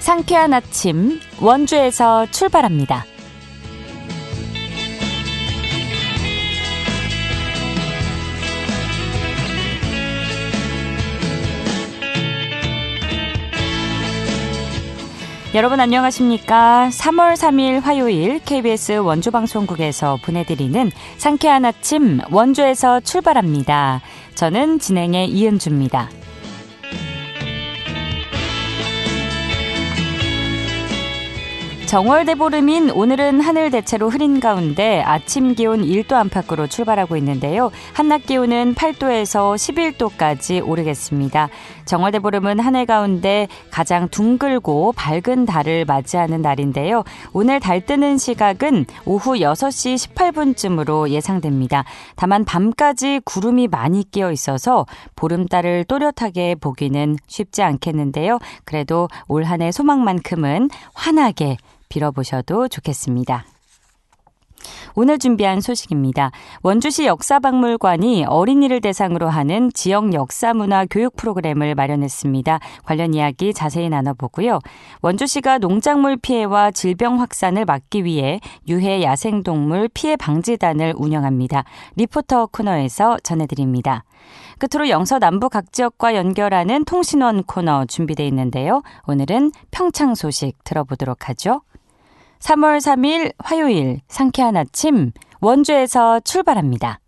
상쾌한 아침 원주에서 출발합니다. 여러분 안녕하십니까? 3월 3일 화요일 KBS 원주방송국에서 보내드리는 상쾌한 아침 원주에서 출발합니다. 저는 진행의 이은주입니다. 정월대보름인 오늘은 하늘 대체로 흐린 가운데 아침 기온 1도 안팎으로 출발하고 있는데요. 한낮 기온은 8도에서 11도까지 오르겠습니다. 정월대보름은 하늘 가운데 가장 둥글고 밝은 달을 맞이하는 날인데요. 오늘 달 뜨는 시각은 오후 6시 18분쯤으로 예상됩니다. 다만 밤까지 구름이 많이 끼어 있어서 보름달을 또렷하게 보기는 쉽지 않겠는데요. 그래도 올 한 해 소망만큼은 환하게 빌어보셔도 좋겠습니다. 오늘 준비한 소식입니다. 원주시 역사박물관이 어린이를 대상으로 하는 지역 역사문화 교육 프로그램을 마련했습니다. 관련 이야기 자세히 나눠보고요. 원주시가 농작물 피해와 질병 확산을 막기 위해 유해 야생동물 피해 방지단을 운영합니다. 리포터 코너에서 전해드립니다. 끝으로 영서 남부 각 지역과 연결하는 통신원 코너 준비되어 있는데요. 오늘은 평창 소식 들어보도록 하죠. 3월 3일 화요일 상쾌한 아침 원주에서 출발합니다.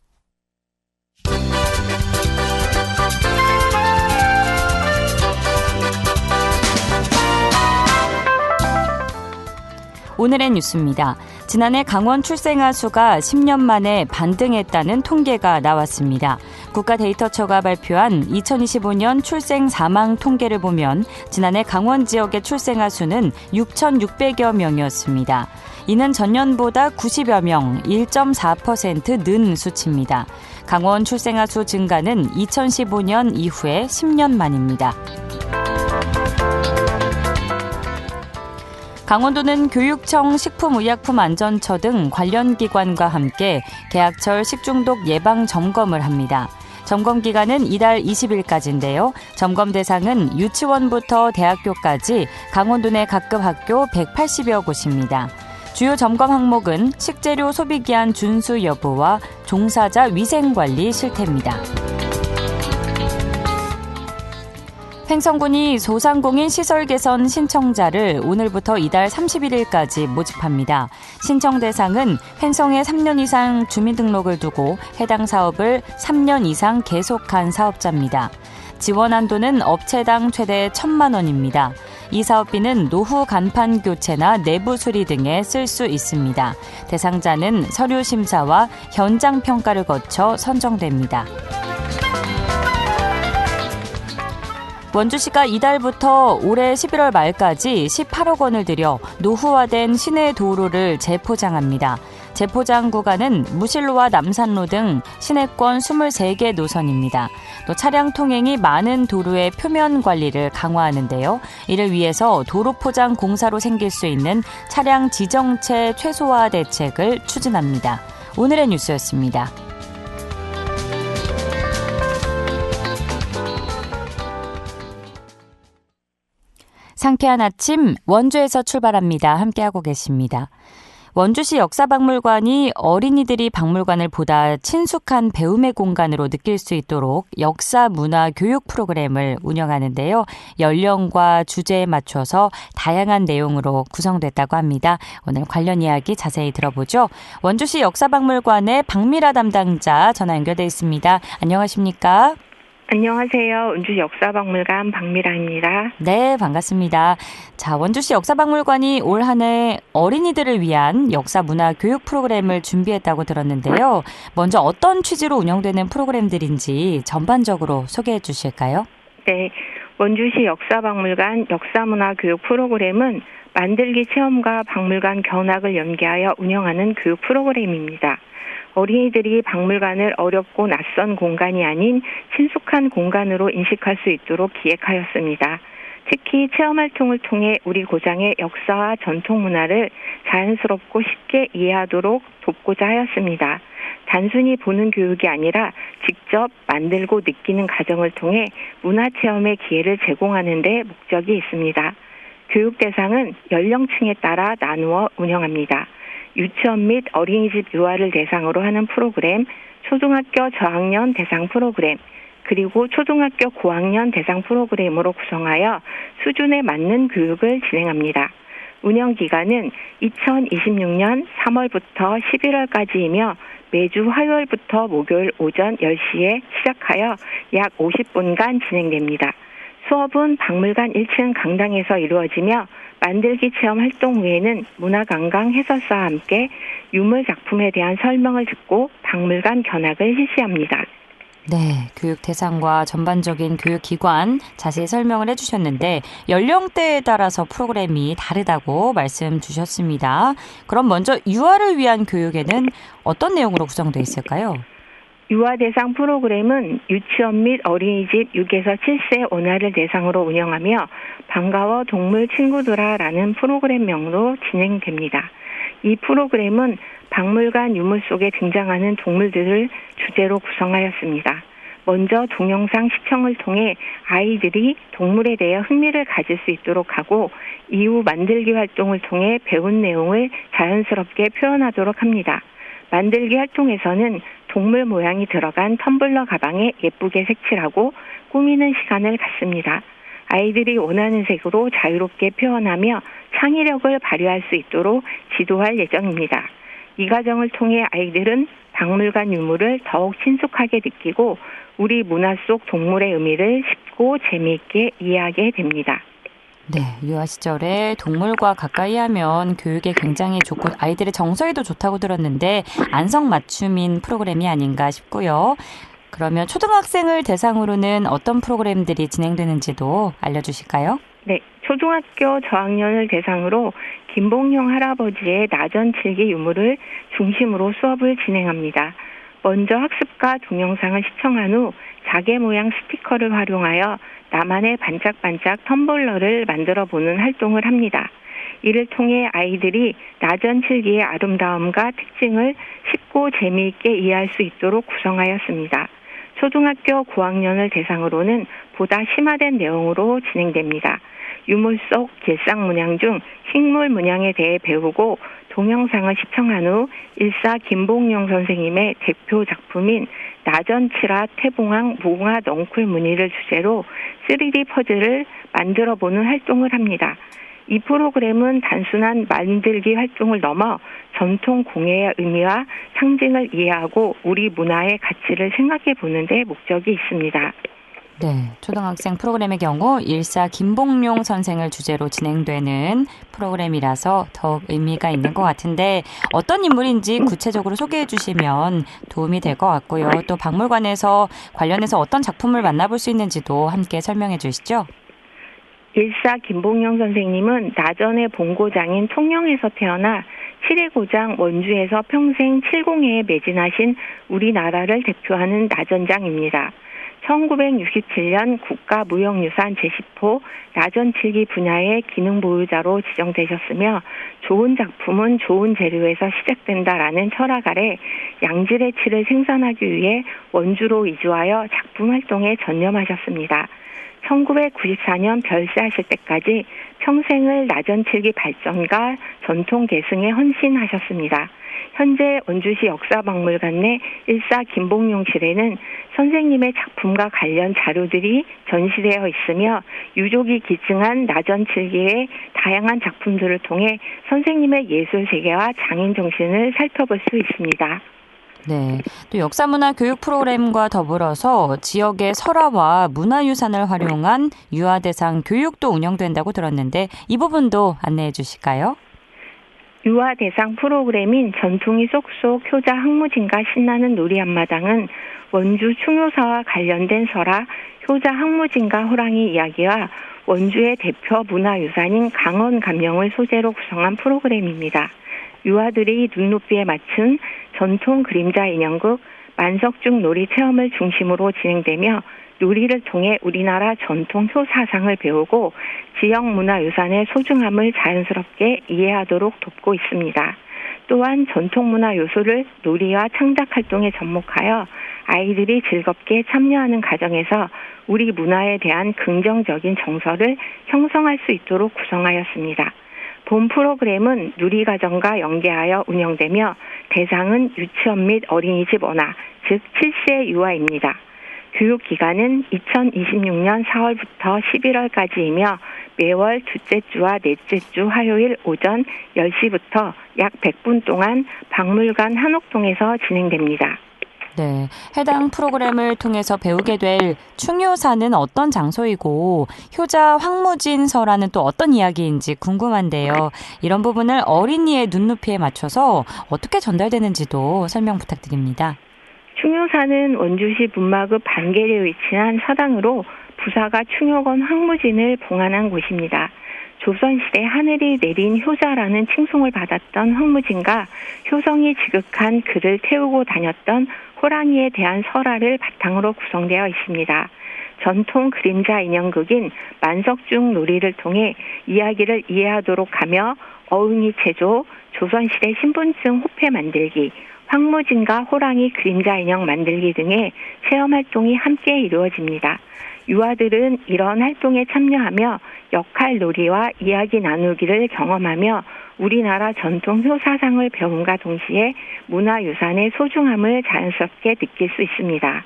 오늘의 뉴스입니다. 지난해 강원 출생아 수가 10년 만에 반등했다는 통계가 나왔습니다. 국가데이터처가 발표한 2025년 출생 사망 통계를 보면 지난해 강원 지역의 출생아 수는 6,600여 명이었습니다. 이는 전년보다 90여 명, 1.4% 는 수치입니다. 강원 출생아 수 증가는 2015년 이후에 10년 만입니다. 강원도는 교육청, 식품의약품안전처 등 관련 기관과 함께 개학철 식중독 예방 점검을 합니다. 점검 기간은 이달 20일까지인데요. 점검 대상은 유치원부터 대학교까지 강원도 내 각급 학교 180여 곳입니다. 주요 점검 항목은 식재료 소비기한 준수 여부와 종사자 위생관리 실태입니다. 횡성군이 소상공인 시설 개선 신청자를 오늘부터 이달 31일까지 모집합니다. 신청 대상은 횡성에 3년 이상 주민등록을 두고 해당 사업을 3년 이상 계속한 사업자입니다. 지원 한도는 업체당 최대 1,000만 원입니다. 이 사업비는 노후 간판 교체나 내부 수리 등에 쓸 수 있습니다. 대상자는 서류 심사와 현장 평가를 거쳐 선정됩니다. 원주시가 이달부터 올해 11월 말까지 18억 원을 들여 노후화된 시내 도로를 재포장합니다. 재포장 구간은 무실로와 남산로 등 시내권 23개 노선입니다. 또 차량 통행이 많은 도로의 표면 관리를 강화하는데요. 이를 위해서 도로 포장 공사로 생길 수 있는 차량 지정체 최소화 대책을 추진합니다. 오늘의 뉴스였습니다. 상쾌한 아침 원주에서 출발합니다. 함께하고 계십니다. 원주시 역사박물관이 어린이들이 박물관을 보다 친숙한 배움의 공간으로 느낄 수 있도록 역사 문화 교육 프로그램을 운영하는데요. 연령과 주제에 맞춰서 다양한 내용으로 구성됐다고 합니다. 오늘 관련 이야기 자세히 들어보죠. 원주시 역사박물관의 박미라 담당자 전화 연결돼 있습니다. 안녕하십니까? 안녕하세요. 원주시 역사박물관 박미라입니다. 네, 반갑습니다. 자, 원주시 역사박물관이 올 한 해 어린이들을 위한 역사 문화 교육 프로그램을 준비했다고 들었는데요. 먼저 어떤 취지로 운영되는 프로그램들인지 전반적으로 소개해 주실까요? 네, 원주시 역사박물관 역사문화 교육 프로그램은 만들기 체험과 박물관 견학을 연계하여 운영하는 교육 프로그램입니다. 어린이들이 박물관을 어렵고 낯선 공간이 아닌 친숙한 공간으로 인식할 수 있도록 기획하였습니다. 특히 체험활동을 통해 우리 고장의 역사와 전통 문화를 자연스럽고 쉽게 이해하도록 돕고자 하였습니다. 단순히 보는 교육이 아니라 직접 만들고 느끼는 과정을 통해 문화체험의 기회를 제공하는 데 목적이 있습니다. 교육 대상은 연령층에 따라 나누어 운영합니다. 유치원 및 어린이집 유아를 대상으로 하는 프로그램, 초등학교 저학년 대상 프로그램, 그리고 초등학교 고학년 대상 프로그램으로 구성하여 수준에 맞는 교육을 진행합니다. 운영 기간은 2026년 3월부터 11월까지이며 매주 화요일부터 목요일 오전 10시에 시작하여 약 50분간 진행됩니다. 수업은 박물관 1층 강당에서 이루어지며 만들기 체험 활동 후에는 문화관광 해설사와 함께 유물 작품에 대한 설명을 듣고 박물관 견학을 실시합니다. 네, 교육 대상과 전반적인 교육 기관 자세히 설명을 해주셨는데 연령대에 따라서 프로그램이 다르다고 말씀 주셨습니다. 그럼 먼저 유아를 위한 교육에는 어떤 내용으로 구성되어 있을까요? 유아 대상 프로그램은 유치원 및 어린이집 6에서 7세 원아를 대상으로 운영하며 반가워 동물 친구들아라는 프로그램명으로 진행됩니다. 이 프로그램은 박물관 유물 속에 등장하는 동물들을 주제로 구성하였습니다. 먼저 동영상 시청을 통해 아이들이 동물에 대해 흥미를 가질 수 있도록 하고 이후 만들기 활동을 통해 배운 내용을 자연스럽게 표현하도록 합니다. 만들기 활동에서는 동물 모양이 들어간 텀블러 가방에 예쁘게 색칠하고 꾸미는 시간을 갖습니다. 아이들이 원하는 색으로 자유롭게 표현하며 창의력을 발휘할 수 있도록 지도할 예정입니다. 이 과정을 통해 아이들은 박물관 유물을 더욱 친숙하게 느끼고 우리 문화 속 동물의 의미를 쉽고 재미있게 이해하게 됩니다. 네, 유아 시절에 동물과 가까이 하면 교육에 굉장히 좋고 아이들의 정서에도 좋다고 들었는데 안성맞춤인 프로그램이 아닌가 싶고요. 그러면 초등학생을 대상으로는 어떤 프로그램들이 진행되는지도 알려주실까요? 네, 초등학교 저학년을 대상으로 김봉용 할아버지의 나전칠기 유물을 중심으로 수업을 진행합니다. 먼저 학습과 동영상을 시청한 후 자개 모양 스티커를 활용하여 나만의 반짝반짝 텀블러를 만들어 보는 활동을 합니다. 이를 통해 아이들이 나전칠기의 아름다움과 특징을 쉽고 재미있게 이해할 수 있도록 구성하였습니다. 초등학교 고학년을 대상으로는 보다 심화된 내용으로 진행됩니다. 유물 속 길상 문양 중 식물 문양에 대해 배우고 동영상을 시청한 후 일사 김봉용 선생님의 대표 작품인 나전칠화 태봉왕 무궁화 넝쿨 무늬를 주제로 3D 퍼즐을 만들어 보는 활동을 합니다. 이 프로그램은 단순한 만들기 활동을 넘어 전통 공예의 의미와 상징을 이해하고 우리 문화의 가치를 생각해 보는 데 목적이 있습니다. 네, 초등학생 프로그램의 경우 일사 김봉용 선생을 주제로 진행되는 프로그램이라서 더욱 의미가 있는 것 같은데 어떤 인물인지 구체적으로 소개해 주시면 도움이 될 것 같고요. 또 박물관에서 관련해서 어떤 작품을 만나볼 수 있는지도 함께 설명해 주시죠. 일사 김봉용 선생님은 나전의 본고장인 통영에서 태어나 칠의 고장 원주에서 평생 칠공예에 매진하신 우리나라를 대표하는 나전장입니다. 1967년 국가무형유산 제10호 나전칠기 분야의 기능보유자로 지정되셨으며 좋은 작품은 좋은 재료에서 시작된다라는 철학 아래 양질의 칠을 생산하기 위해 원주로 이주하여 작품 활동에 전념하셨습니다. 1994년 별세하실 때까지 평생을 나전칠기 발전과 전통 계승에 헌신하셨습니다. 현재 원주시 역사박물관 내 일사 김봉용실에는 선생님의 작품과 관련 자료들이 전시되어 있으며 유족이 기증한 나전칠기의 다양한 작품들을 통해 선생님의 예술 세계와 장인 정신을 살펴볼 수 있습니다. 네, 또 역사문화 교육 프로그램과 더불어서 지역의 설화와 문화유산을 활용한 유아대상 교육도 운영된다고 들었는데 이 부분도 안내해 주실까요? 유아 대상 프로그램인 전통이 쏙쏙 효자 항무진과 신나는 놀이 앞마당은 원주 충효사와 관련된 설화, 효자 항무진과 호랑이 이야기와 원주의 대표 문화유산인 강원 감령을 소재로 구성한 프로그램입니다. 유아들이 눈높이에 맞춘 전통 그림자 인형극, 만석중 놀이 체험을 중심으로 진행되며 놀이를 통해 우리나라 전통 효사상을 배우고 지역 문화유산의 소중함을 자연스럽게 이해하도록 돕고 있습니다. 또한 전통문화 요소를 놀이와 창작 활동에 접목하여 아이들이 즐겁게 참여하는 과정에서 우리 문화에 대한 긍정적인 정서를 형성할 수 있도록 구성하였습니다. 본 프로그램은 누리과정과 연계하여 운영되며 대상은 유치원 및 어린이집 원화, 즉 7세 유아입니다. 교육기간은 2026년 4월부터 11월까지이며 매월 둘째 주와 넷째 주 화요일 오전 10시부터 약 100분 동안 박물관 한옥동에서 진행됩니다. 네, 해당 프로그램을 통해서 배우게 될 충효사는 어떤 장소이고 효자 황무진서라는 또 어떤 이야기인지 궁금한데요. 이런 부분을 어린이의 눈높이에 맞춰서 어떻게 전달되는지도 설명 부탁드립니다. 충효사는 원주시 문마급 반계리에 위치한 서당으로 부사가 충효건 황무진을 봉안한 곳입니다. 조선시대 하늘이 내린 효자라는 칭송을 받았던 황무진과 효성이 지극한 그를 태우고 다녔던 호랑이에 대한 설화를 바탕으로 구성되어 있습니다. 전통 그림자 인형극인 만석중 놀이를 통해 이야기를 이해하도록 하며 어흥이 체조, 조선시대 신분증 호패 만들기, 황무진과 호랑이 그림자 인형 만들기 등의 체험활동이 함께 이루어집니다. 유아들은 이런 활동에 참여하며 역할 놀이와 이야기 나누기를 경험하며 우리나라 전통 효사상을 배움과 동시에 문화유산의 소중함을 자연스럽게 느낄 수 있습니다.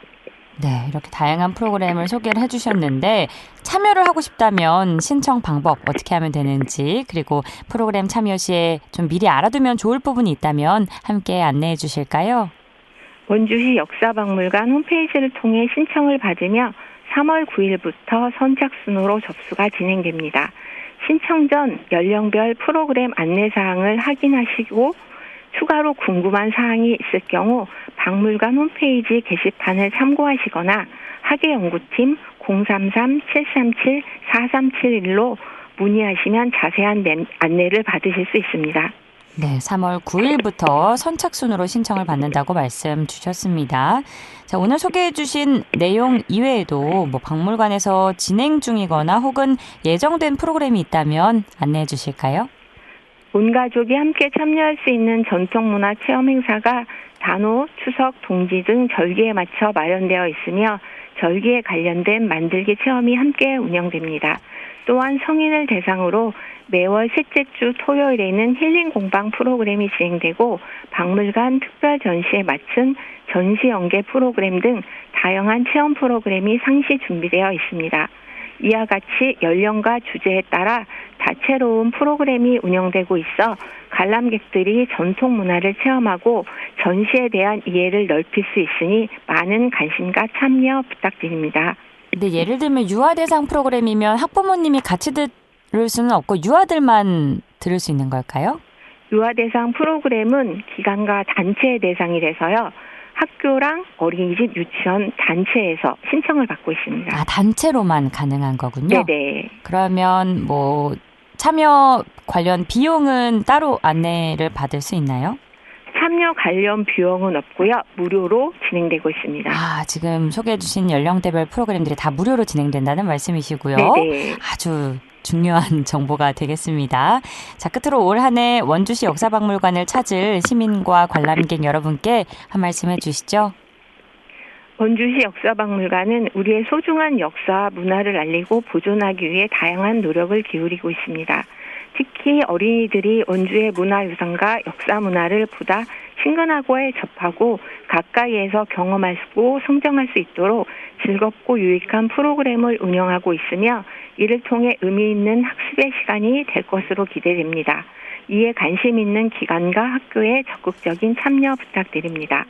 네, 이렇게 다양한 프로그램을 소개를 해주셨는데 참여를 하고 싶다면 신청 방법 어떻게 하면 되는지 그리고 프로그램 참여 시에 좀 미리 알아두면 좋을 부분이 있다면 함께 안내해 주실까요? 원주시 역사박물관 홈페이지를 통해 신청을 받으며 3월 9일부터 선착순으로 접수가 진행됩니다. 신청 전 연령별 프로그램 안내사항을 확인하시고 추가로 궁금한 사항이 있을 경우 박물관 홈페이지 게시판을 참고하시거나 학예연구팀 033-737-4371로 문의하시면 자세한 안내를 받으실 수 있습니다. 네, 3월 9일부터 선착순으로 신청을 받는다고 말씀 주셨습니다. 자, 오늘 소개해 주신 내용 이외에도 박물관에서 진행 중이거나 혹은 예정된 프로그램이 있다면 안내해 주실까요? 온 가족이 함께 참여할 수 있는 전통문화 체험 행사가 단오, 추석, 동지 등 절기에 맞춰 마련되어 있으며 절기에 관련된 만들기 체험이 함께 운영됩니다. 또한 성인을 대상으로 매월 셋째 주 토요일에는 힐링 공방 프로그램이 진행되고 박물관 특별 전시에 맞춘 전시 연계 프로그램 등 다양한 체험 프로그램이 상시 준비되어 있습니다. 이와 같이 연령과 주제에 따라 다채로운 프로그램이 운영되고 있어 관람객들이 전통 문화를 체험하고 전시에 대한 이해를 넓힐 수 있으니 많은 관심과 참여 부탁드립니다. 근데 예를 들면 유아 대상 프로그램이면 학부모님이 같이 들을 수는 없고 유아들만 들을 수 있는 걸까요? 유아 대상 프로그램은 기관과 단체의 대상이 돼서요. 학교랑 어린이집, 유치원, 단체에서 신청을 받고 있습니다. 아, 단체로만 가능한 거군요? 네네. 그러면 참여 관련 비용은 따로 안내를 받을 수 있나요? 참여 관련 비용은 없고요. 무료로 진행되고 있습니다. 아, 지금 소개해 주신 연령대별 프로그램들이 다 무료로 진행된다는 말씀이시고요. 네네. 아주 중요한 정보가 되겠습니다. 자, 끝으로 올 한 해 원주시 역사박물관을 찾을 시민과 관람객 여러분께 한 말씀 해주시죠. 원주시 역사박물관은 우리의 소중한 역사와 문화를 알리고 보존하기 위해 다양한 노력을 기울이고 있습니다. 특히 어린이들이 원주의 문화유산과 역사 문화를 보다 친근하게 접하고 가까이에서 경험하고 성장할 수 있도록 즐겁고 유익한 프로그램을 운영하고 있으며 이를 통해 의미 있는 학습의 시간이 될 것으로 기대됩니다. 이에 관심 있는 기관과 학교에 적극적인 참여 부탁드립니다.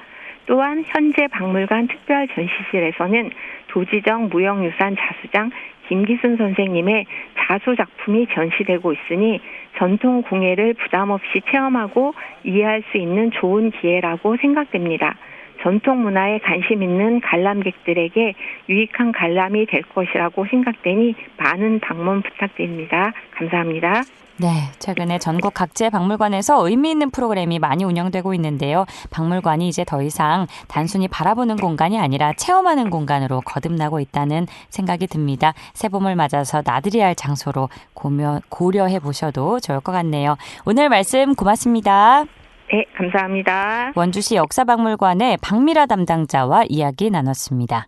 또한 현재 박물관 특별 전시실에서는 도지정 무형유산 자수장 김기순 선생님의 자수 작품이 전시되고 있으니 전통 공예를 부담 없이 체험하고 이해할 수 있는 좋은 기회라고 생각됩니다. 전통 문화에 관심 있는 관람객들에게 유익한 관람이 될 것이라고 생각되니 많은 방문 부탁드립니다. 감사합니다. 네, 최근에 전국 각지의 박물관에서 의미 있는 프로그램이 많이 운영되고 있는데요. 박물관이 이제 더 이상 단순히 바라보는 공간이 아니라 체험하는 공간으로 거듭나고 있다는 생각이 듭니다. 새봄을 맞아서 나들이 할 장소로 고려해 보셔도 좋을 것 같네요. 오늘 말씀 고맙습니다. 네, 감사합니다. 원주시 역사박물관의 박미라 담당자와 이야기 나눴습니다.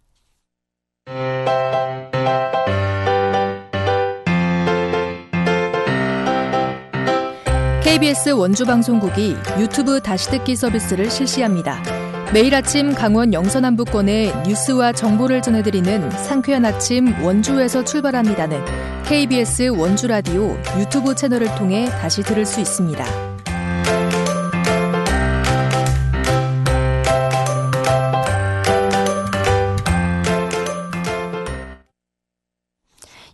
KBS 원주방송국이 유튜브 다시 듣기 서비스를 실시합니다. 매일 아침 강원 영서남부권의 뉴스와 정보를 전해드리는 상쾌한 아침 원주에서 출발합니다는 KBS 원주라디오 유튜브 채널을 통해 다시 들을 수 있습니다.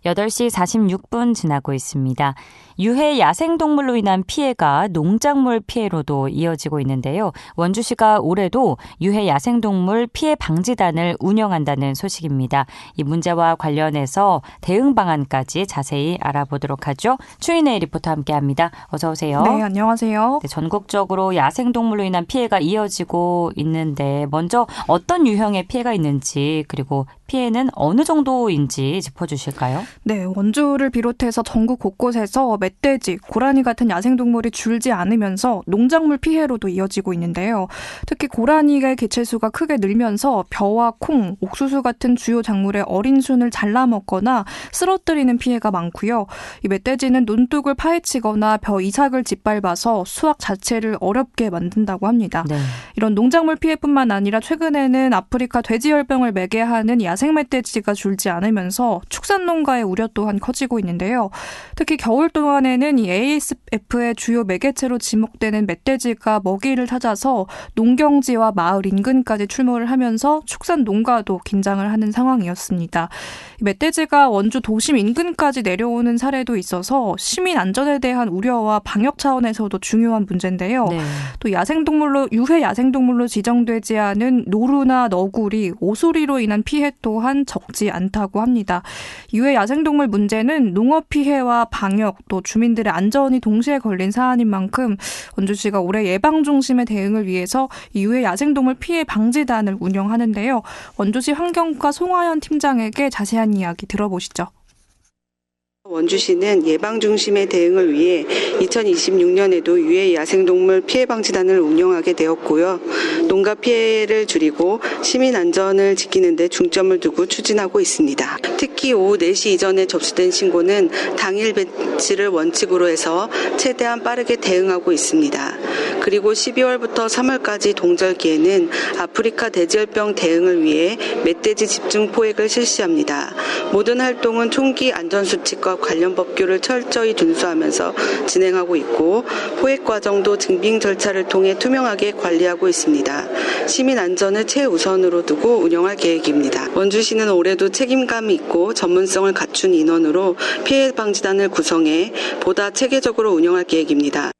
8시 46분 지나고 있습니다. 유해 야생동물로 인한 피해가 농작물 피해로도 이어지고 있는데요. 원주시가 올해도 유해 야생동물 피해 방지단을 운영한다는 소식입니다. 이 문제와 관련해서 대응 방안까지 자세히 알아보도록 하죠. 추인혜 리포터와 함께합니다. 어서 오세요. 네, 안녕하세요. 네, 전국적으로 야생동물로 인한 피해가 이어지고 있는데 먼저 어떤 유형의 피해가 있는지 그리고 피해는 어느 정도인지 짚어주실까요? 네, 원주를 비롯해서 전국 곳곳에서 멧돼지, 고라니 같은 야생동물이 줄지 않으면서 농작물 피해로도 이어지고 있는데요. 특히 고라니의 개체수가 크게 늘면서 벼와 콩, 옥수수 같은 주요 작물의 어린 순을 잘라먹거나 쓰러뜨리는 피해가 많고요. 이 멧돼지는 논둑을 파헤치거나 벼 이삭을 짓밟아서 수확 자체를 어렵게 만든다고 합니다. 네. 이런 농작물 피해뿐만 아니라 최근에는 아프리카 돼지열병을 매개하는 야생 멧돼지가 줄지 않으면서 축산 농가의 우려 또한 커지고 있는데요. 특히 겨울 동안에는 이 ASF의 주요 매개체로 지목되는 멧돼지가 먹이를 찾아서 농경지와 마을 인근까지 출몰을 하면서 축산 농가도 긴장을 하는 상황이었습니다. 멧돼지가 원주 도심 인근까지 내려오는 사례도 있어서 시민 안전에 대한 우려와 방역 차원에서도 중요한 문제인데요. 네. 또 유해 야생동물로 지정되지 않은 노루나 너구리, 오소리로 인한 피해 또한 적지 않다고 합니다. 유해 야생동물 문제는 농업 피해와 방역 또 주민들의 안전이 동시에 걸린 사안인 만큼 원주시가 올해 예방 중심의 대응을 위해서 유해 야생동물 피해 방지단을 운영하는데요. 원주시 환경과 송하연 팀장에게 자세한 이야기 들어보시죠. 원주시는 예방 중심의 대응을 위해 2026년에도 유해 야생동물 피해 방지단을 운영하게 되었고요. 농가 피해를 줄이고 시민 안전을 지키는 데 중점을 두고 추진하고 있습니다. 특히 오후 4시 이전에 접수된 신고는 당일 배치를 원칙으로 해서 최대한 빠르게 대응하고 있습니다. 그리고 12월부터 3월까지 동절기에는 아프리카 돼지열병 대응을 위해 멧돼지 집중 포획을 실시합니다. 모든 활동은 총기 안전수칙과 관련 법규를 철저히 준수하면서 진행하고 있고 포획 과정도 증빙 절차를 통해 투명하게 관리하고 있습니다. 시민 안전을 최우선으로 두고 운영할 계획입니다. 원주시는 올해도 책임감이 있고 전문성을 갖춘 인원으로 피해 방지단을 구성해 보다 체계적으로 운영할 계획입니다.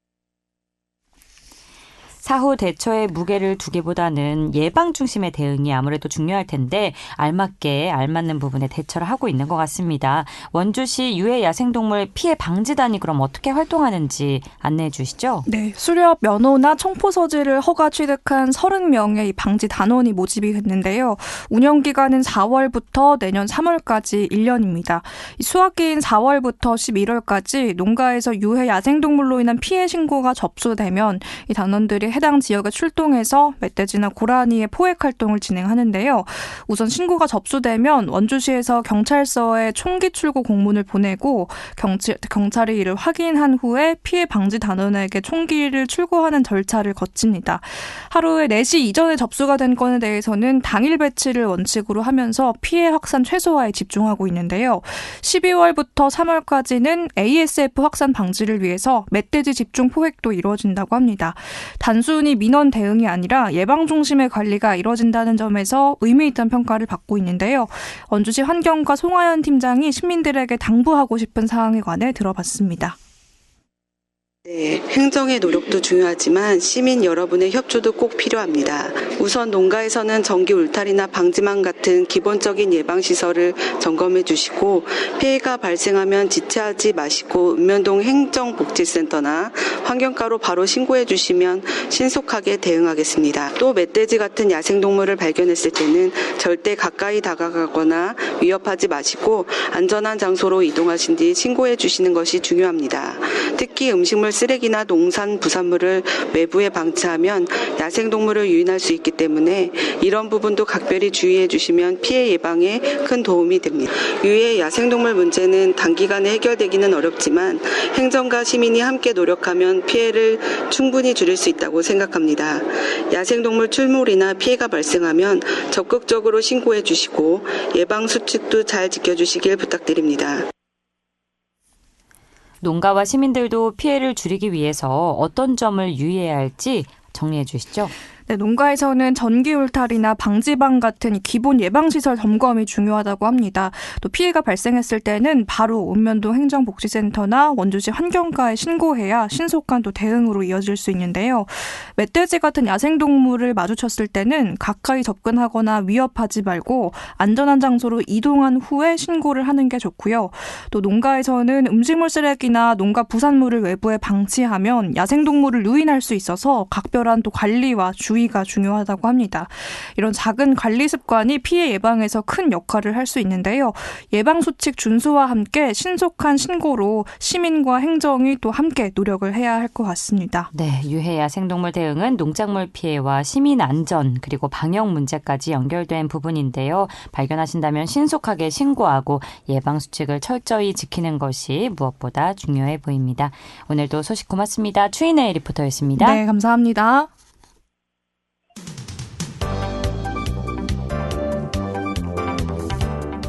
사후 대처에 무게를 두기보다는 예방 중심의 대응이 아무래도 중요할 텐데 알맞는 부분에 대처를 하고 있는 것 같습니다. 원주시 유해 야생동물 피해 방지단이 그럼 어떻게 활동하는지 안내해 주시죠. 네, 수렵 면허나 청포서지를 허가 취득한 30명의 이 방지 단원이 모집이 됐는데요. 운영 기간은 4월부터 내년 3월까지 1년입니다. 수학기인 4월부터 11월까지 농가에서 유해 야생동물로 인한 피해 신고가 접수되면 이 단원들이 해당 지역에 출동해서 멧돼지나 고라니의 포획 활동을 진행하는데요. 우선 신고가 접수되면 원주시에서 경찰서에 총기 출고 공문을 보내고 경찰이 이를 확인한 후에 피해 방지 단원에게 총기를 출고하는 절차를 거칩니다. 하루에 4시 이전에 접수가 된 건에 대해서는 당일 배치를 원칙으로 하면서 피해 확산 최소화에 집중하고 있는데요. 12월부터 3월까지는 ASF 확산 방지를 위해서 멧돼지 집중 포획도 이루어진다고 합니다. 단순히 민원 대응이 아니라 예방 중심의 관리가 이루어진다는 점에서 의미 있다는 평가를 받고 있는데요. 원주시 환경과 송하연 팀장이 시민들에게 당부하고 싶은 사항에 관해 들어봤습니다. 네, 행정의 노력도 중요하지만 시민 여러분의 협조도 꼭 필요합니다. 우선 농가에서는 전기 울타리나 방지망 같은 기본적인 예방시설을 점검해 주시고 피해가 발생하면 지체하지 마시고 읍면동 행정복지센터나 환경과로 바로 신고해 주시면 신속하게 대응하겠습니다. 또 멧돼지 같은 야생동물을 발견했을 때는 절대 가까이 다가가거나 위협하지 마시고 안전한 장소로 이동하신 뒤 신고해 주시는 것이 중요합니다. 특히 음식물 음식물 쓰레기나 농산 부산물을 외부에 방치하면 야생동물을 유인할 수 있기 때문에 이런 부분도 각별히 주의해 주시면 피해 예방에 큰 도움이 됩니다. 유해 야생동물 문제는 단기간에 해결되기는 어렵지만 행정과 시민이 함께 노력하면 피해를 충분히 줄일 수 있다고 생각합니다. 야생동물 출몰이나 피해가 발생하면 적극적으로 신고해 주시고 예방 수칙도 잘 지켜주시길 부탁드립니다. 농가와 시민들도 피해를 줄이기 위해서 어떤 점을 유의해야 할지 정리해 주시죠. 네, 농가에서는 전기 울타리나 방지방 같은 기본 예방시설 점검이 중요하다고 합니다. 또 피해가 발생했을 때는 바로 읍면동 행정복지센터나 원주시 환경과에 신고해야 신속한 또 대응으로 이어질 수 있는데요. 멧돼지 같은 야생동물을 마주쳤을 때는 가까이 접근하거나 위협하지 말고 안전한 장소로 이동한 후에 신고를 하는 게 좋고요. 또 농가에서는 음식물 쓰레기나 농가 부산물을 외부에 방치하면 야생동물을 유인할 수 있어서 각별한 또 관리와 주의가 중요하다고 합니다. 이런 작은 관리 습관이 피해 예방에서 큰 역할을 할 수 있는데요. 예방수칙 준수와 함께 신속한 신고로 시민과 행정이 또 함께 노력을 해야 할 것 같습니다. 네, 유해 야생동물 대응은 농작물 피해와 시민 안전 그리고 방역 문제까지 연결된 부분인데요. 발견하신다면 신속하게 신고하고 예방수칙을 철저히 지키는 것이 무엇보다 중요해 보입니다. 오늘도 소식 고맙습니다. 추인혜 리포터였습니다. 네, 감사합니다.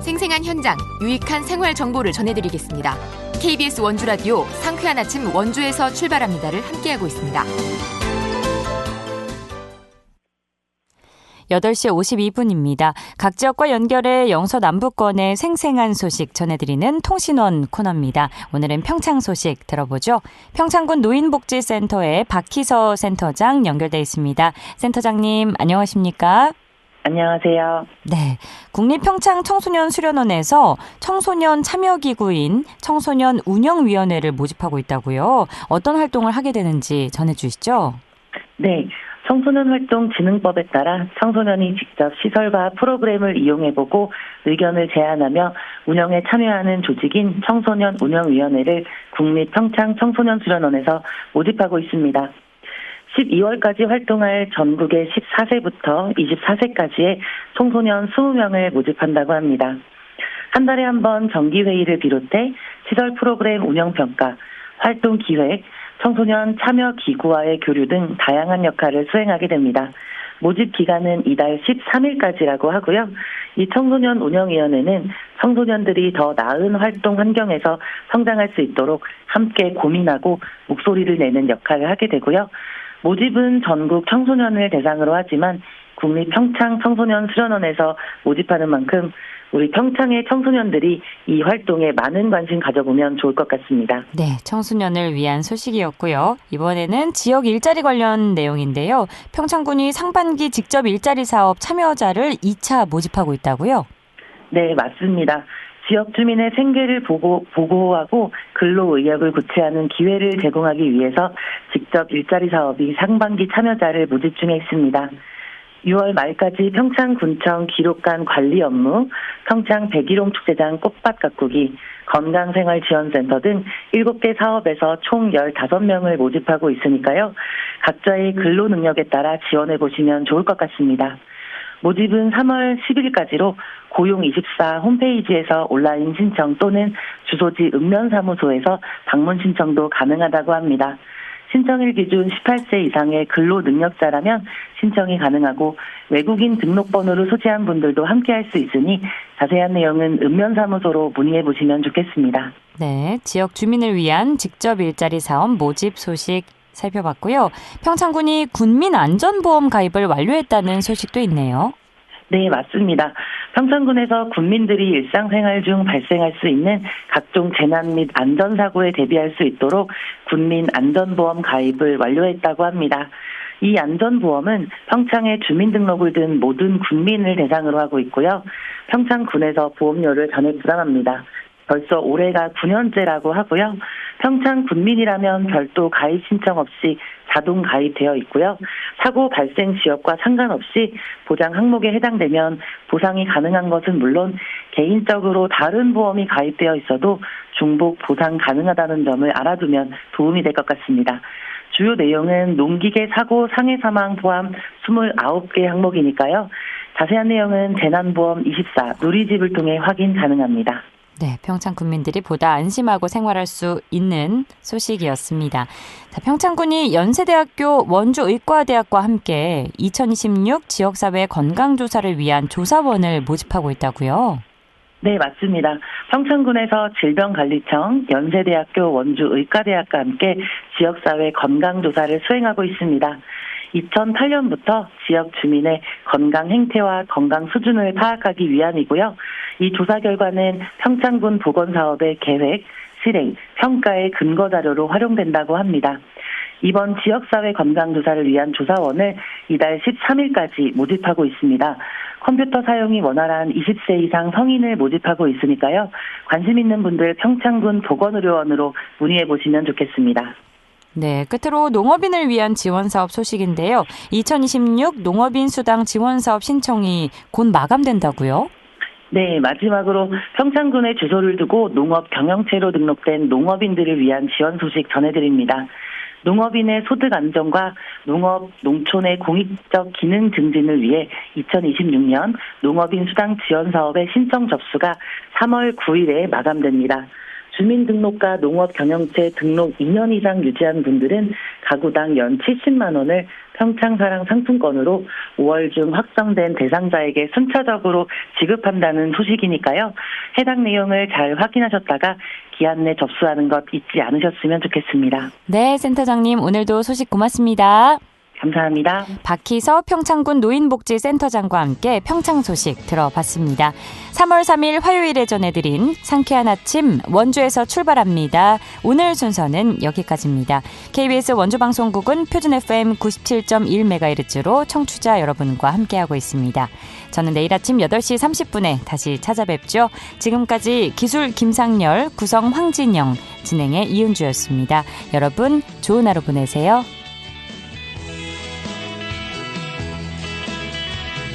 생생한 현장, 유익한 생활 정보를 전해드리겠습니다. KBS 원주라디오 상쾌한 아침 원주에서 출발합니다를 함께하고 있습니다. 8시 52분입니다. 각 지역과 연결해 영서 남부권의 생생한 소식 전해드리는 통신원 코너입니다. 오늘은 평창 소식 들어보죠. 평창군 노인복지센터의 박희서 센터장 연결돼 있습니다. 센터장님 안녕하십니까? 안녕하세요. 네, 국립평창 청소년 수련원에서 청소년 참여기구인 청소년 운영위원회를 모집하고 있다고요. 어떤 활동을 하게 되는지 전해주시죠. 네, 청소년활동진흥법에 따라 청소년이 직접 시설과 프로그램을 이용해보고 의견을 제안하며 운영에 참여하는 조직인 청소년 운영위원회를 국립평창 청소년 수련원에서 모집하고 있습니다. 12월까지 활동할 전국의 14세부터 24세까지의 청소년 20명을 모집한다고 합니다. 한 달에 한 번 정기회의를 비롯해 시설 프로그램 운영평가, 활동기획, 청소년 참여기구와의 교류 등 다양한 역할을 수행하게 됩니다. 모집 기간은 이달 13일까지라고 하고요. 이 청소년 운영위원회는 청소년들이 더 나은 활동 환경에서 성장할 수 있도록 함께 고민하고 목소리를 내는 역할을 하게 되고요. 모집은 전국 청소년을 대상으로 하지만 국립평창 청소년 수련원에서 모집하는 만큼 우리 평창의 청소년들이 이 활동에 많은 관심 가져보면 좋을 것 같습니다. 네, 청소년을 위한 소식이었고요. 이번에는 지역 일자리 관련 내용인데요. 평창군이 상반기 직접 일자리 사업 참여자를 2차 모집하고 있다고요? 네, 맞습니다. 지역 주민의 생계를 보호하고 근로 의욕을 구체하는 기회를 제공하기 위해서 직접 일자리 사업이 상반기 참여자를 모집 중에 있습니다. 6월 말까지 평창군청 기록관 관리 업무, 평창 백일홍 축제장 꽃밭 가꾸기, 건강생활지원센터 등 7개 사업에서 총 15명을 모집하고 있으니까요. 각자의 근로 능력에 따라 지원해 보시면 좋을 것 같습니다. 모집은 3월 10일까지로 고용24 홈페이지에서 온라인 신청 또는 주소지 읍면사무소에서 방문 신청도 가능하다고 합니다. 신청일 기준 18세 이상의 근로 능력자라면 신청이 가능하고 외국인 등록번호를 소지한 분들도 함께할 수 있으니 자세한 내용은 읍면사무소로 문의해 보시면 좋겠습니다. 네, 지역 주민을 위한 직접 일자리 사업 모집 소식 살펴봤고요. 평창군이 군민안전보험 가입을 완료했다는 소식도 있네요. 네, 맞습니다. 평창군에서 군민들이 일상생활 중 발생할 수 있는 각종 재난 및 안전사고에 대비할 수 있도록 군민안전보험 가입을 완료했다고 합니다. 이 안전보험은 평창에 주민등록을 든 모든 군민을 대상으로 하고 있고요. 평창군에서 보험료를 전액 부담합니다. 벌써 올해가 9년째라고 하고요. 평창 군민이라면 별도 가입 신청 없이 자동 가입되어 있고요. 사고 발생 지역과 상관없이 보장 항목에 해당되면 보상이 가능한 것은 물론 개인적으로 다른 보험이 가입되어 있어도 중복 보상 가능하다는 점을 알아두면 도움이 될 것 같습니다. 주요 내용은 농기계 사고 상해 사망 포함 29개 항목이니까요. 자세한 내용은 재난보험 24 누리집을 통해 확인 가능합니다. 네, 평창 군민들이 보다 안심하고 생활할 수 있는 소식이었습니다. 자, 평창군이 연세대학교 원주의과대학과 함께 2026 지역사회 건강조사를 위한 조사원을 모집하고 있다고요? 네, 맞습니다. 평창군에서 질병관리청, 연세대학교 원주의과대학과 함께 지역사회 건강조사를 수행하고 있습니다. 2008년부터 지역 주민의 건강 행태와 건강 수준을 파악하기 위함이고요. 이 조사 결과는 평창군 보건사업의 계획, 실행, 평가의 근거 자료로 활용된다고 합니다. 이번 지역사회 건강조사를 위한 조사원을 이달 13일까지 모집하고 있습니다. 컴퓨터 사용이 원활한 20세 이상 성인을 모집하고 있으니까요. 관심 있는 분들 평창군 보건의료원으로 문의해 보시면 좋겠습니다. 네, 끝으로 농업인을 위한 지원사업 소식인데요. 2026 농업인 수당 지원사업 신청이 곧 마감된다고요? 네, 마지막으로 평창군에 주소를 두고 농업 경영체로 등록된 농업인들을 위한 지원 소식 전해드립니다. 농업인의 소득 안정과 농업, 농촌의 공익적 기능 증진을 위해 2026년 농업인 수당 지원 사업의 신청 접수가 3월 9일에 마감됩니다. 주민등록과 농업경영체 등록 2년 이상 유지한 분들은 가구당 연 70만 원을 평창사랑 상품권으로 5월 중 확정된 대상자에게 순차적으로 지급한다는 소식이니까요. 해당 내용을 잘 확인하셨다가 기한 내 접수하는 것 잊지 않으셨으면 좋겠습니다. 네, 센터장님 오늘도 소식 고맙습니다. 감사합니다. 박희서 평창군 노인복지센터장과 함께 평창 소식 들어봤습니다. 3월 3일 화요일에 전해드린 상쾌한 아침 원주에서 출발합니다. 오늘 순서는 여기까지입니다. KBS 원주방송국은 표준 FM 97.1MHz로 청취자 여러분과 함께하고 있습니다. 저는 내일 아침 8시 30분에 다시 찾아뵙죠. 지금까지 기술 김상열, 구성 황진영, 진행의 이은주였습니다. 여러분 좋은 하루 보내세요.